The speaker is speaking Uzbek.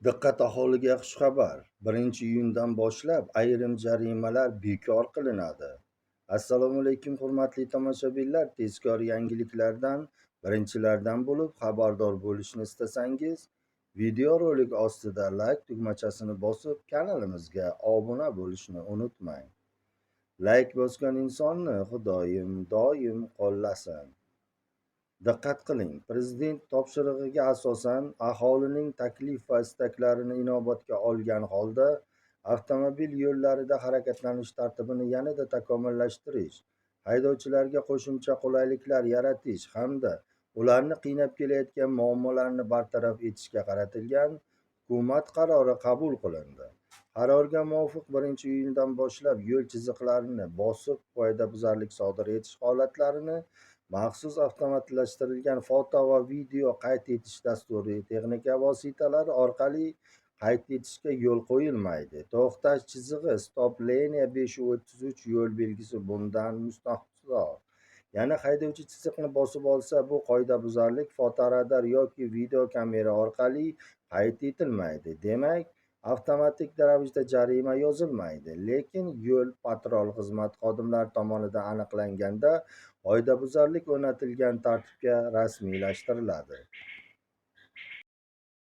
Diqqat aholiga xushxabar! 1-iyundan boshlab ayrim jarimalar bekor qilinadi. Assalomu alaykum hurmatli tomoshabinlar, tezkor yangiliklardan birinchilardan bo'lib xabardor bo'lishni istasangiz, videorolik ostida like tugmachasini bosib, kanalimizga obuna bo'lishni unutmang. Like bosgan insonni Xudoyim doim qo'llasin. Diqqat qiling, Prezident topshirig'iga asosan aholining taklif va istaklarini inobatga olgan holda avtomobil yo'llarida harakatlanish tartibini yanada takomillashtirish, haydovchilarga qo'shimcha qulayliklar yaratish hamda ularni qiynab kelayotgan muammolarni bartaraf etishga qaratilgan hukumat qarori qabul qilindi. Qarorga muvofiq 1-iyundan boshlab yo'l chiziqlarini bosib, qoidabuzarlik sodir etish holatlarini maxsus avtomatlashtirilgan foto va video qayd etish dasturi texnika vositalari orqali qayd etishga yo'l qo'yilmaydi. To'xtash chizig'i stop liniya 533 yo'l belgisi bundan mustasno. Ya'ni haydovchi chiziqni bosib olsa, bu qoidabuzarlik fotoradar yoki videokamera orqali qayd etilmaydi. Demak, avtomatik ravishda jarima yozilmaydi, lekin yo'l-patrul xizmati xodimlari tomonidan aniqlanganda qoidabuzarlik o'rnatilgan tartibga rasmiylashtiriladi.